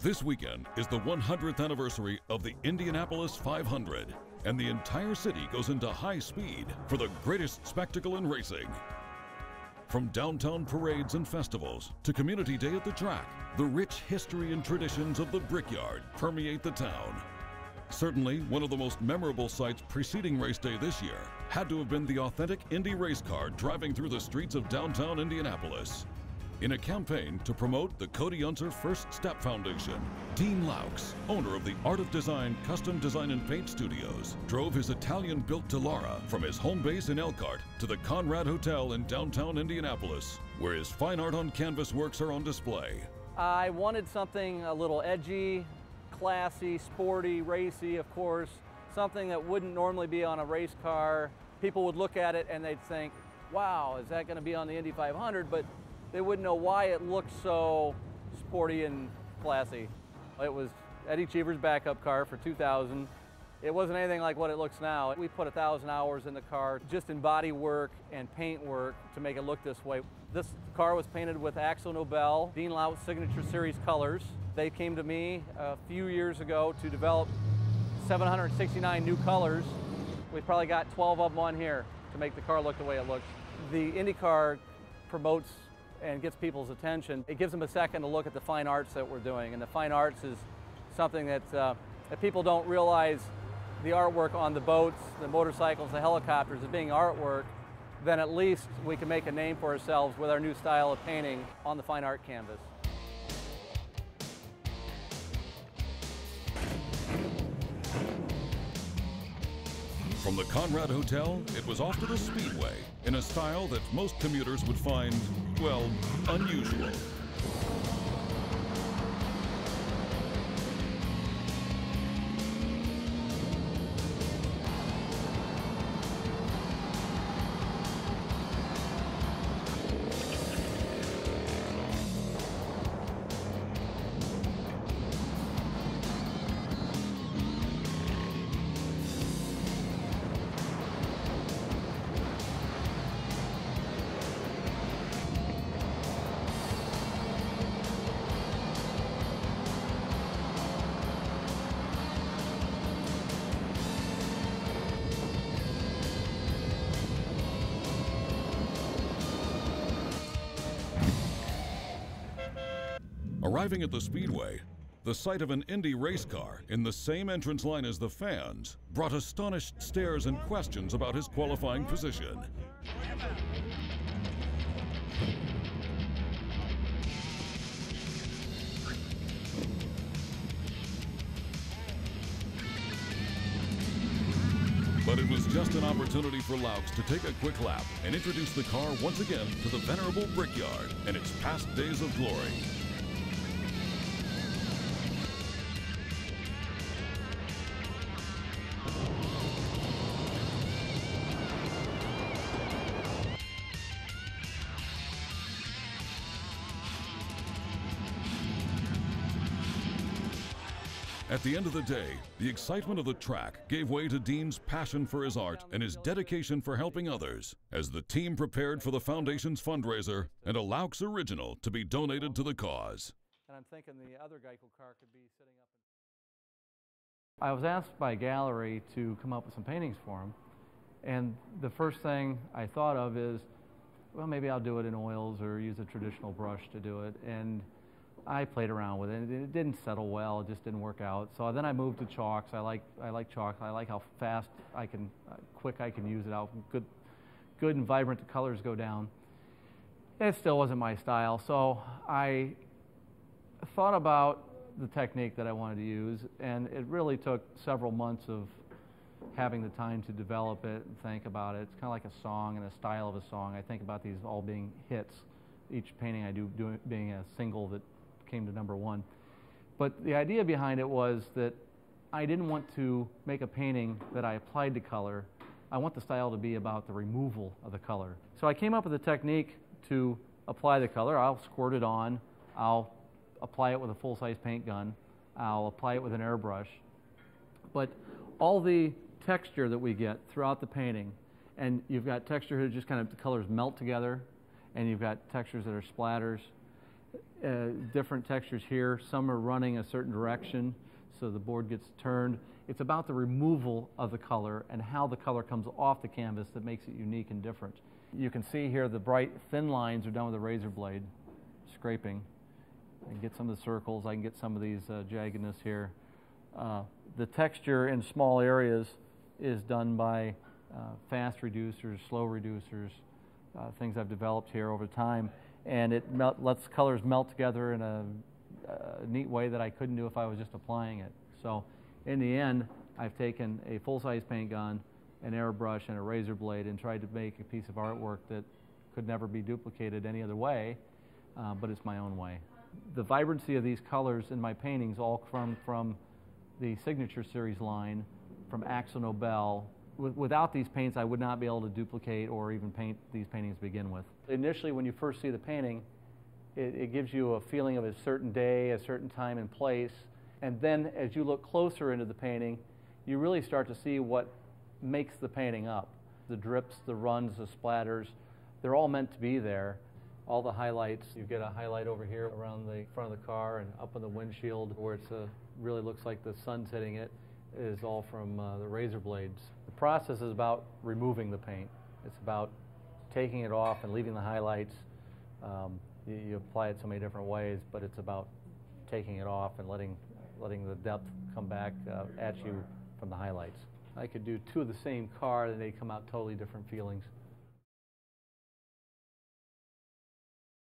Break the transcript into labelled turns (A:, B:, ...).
A: This weekend is the 100th anniversary of the Indianapolis 500, and the entire city goes into high speed for the greatest spectacle in racing. From downtown parades and festivals to Community Day at the track, the rich history and traditions of the Brickyard permeate the town. Certainly, one of the most memorable sights preceding race day this year had to have been the authentic Indy race car driving through the streets of downtown Indianapolis. In a campaign to promote the Cody Unser First Step Foundation, Dean Laux, owner of the Art of Design Custom Design and Paint Studios, drove his Italian-built Dallara from his home base in Elkhart to the Conrad Hotel in downtown Indianapolis, where his fine art on canvas works are on display.
B: I wanted something a little edgy, classy, sporty, racy, of course, something that wouldn't normally be on a race car. People would look at it and they'd think, wow, is that going to be on the Indy 500? But they wouldn't know why it looked so sporty and classy. It was Eddie Cheever's backup car for 2000. It wasn't anything like what it looks now. We put 1,000 hours in the car just in body work and paint work to make it look this way. This car was painted with Axel Nobel, Dean Laux Signature Series colors. They came to me a few years ago to develop 769 new colors. We've probably got 12 of them on here to make the car look the way it looks. The IndyCar promotes and gets people's attention. It gives them a second to look at the fine arts that we're doing. And the fine arts is something that people don't realize the artwork on the boats, the motorcycles, the helicopters as being artwork, then at least we can make a name for ourselves with our new style of painting on the fine art canvas.
A: From the Conrad Hotel, it was off to the Speedway in a style that most commuters would find, well, unusual. Arriving at the Speedway, the sight of an Indy race car in the same entrance line as the fans brought astonished stares and questions about his qualifying position. But it was just an opportunity for Laux to take a quick lap and introduce the car once again to the venerable Brickyard and its past days of glory. At the end of the day, the excitement of the track gave way to Dean's passion for his art and his dedication for helping others as the team prepared for the Foundation's fundraiser and a Laux original to be donated to the cause.
B: And I'm thinking the other Geico car could be sitting up. I was asked by a gallery to come up with some paintings for them, and the first thing I thought of is, well, maybe I'll do it in oils or use a traditional brush to do it. And I played around with it. It didn't settle well. It just didn't work out. So then I moved to chalks. I like chalk. I like how fast quick I can use it. How good and vibrant the colors go down. It still wasn't my style. So I thought about the technique that I wanted to use, and it really took several months of having the time to develop it and think about it. It's kind of like a song and a style of a song. I think about these all being hits, each painting I do being a single that came to #1. But the idea behind it was that I didn't want to make a painting that I applied to color. I want the style to be about the removal of the color. So I came up with a technique to apply the color. I'll squirt it on. I'll apply it with a full-size paint gun. I'll apply it with an airbrush. But all the texture that we get throughout the painting, and you've got texture that just kind of the colors melt together, and you've got textures that are splatters. different textures here. Some are running a certain direction, so the board gets turned. It's about the removal of the color and how the color comes off the canvas that makes it unique and different. You can see here the bright thin lines are done with a razor blade, scraping. I can get some of the circles, I can get some of these jaggedness here. The texture in small areas is done by fast reducers, slow reducers, things I've developed here over time, and it lets colors melt together in a neat way that I couldn't do if I was just applying it. So in the end, I've taken a full-size paint gun, an airbrush, and a razor blade and tried to make a piece of artwork that could never be duplicated any other way, but it's my own way. The vibrancy of these colors in my paintings all come from the Signature Series line from Axel Nobel. Without these paints, I would not be able to duplicate or even paint these paintings to begin with. Initially, when you first see the painting, it gives you a feeling of a certain day, a certain time and place, and then as you look closer into the painting, you really start to see what makes the painting up. The drips, the runs, the splatters, they're all meant to be there. All the highlights, you get a highlight over here around the front of the car and up on the windshield where it really looks like the sun's hitting it, is all from the razor blades. The process is about removing the paint. It's about taking it off and leaving the highlights. You apply it so many different ways, but it's about taking it off and letting the depth come back at you from the highlights. I could do two of the same car and they come out totally different feelings.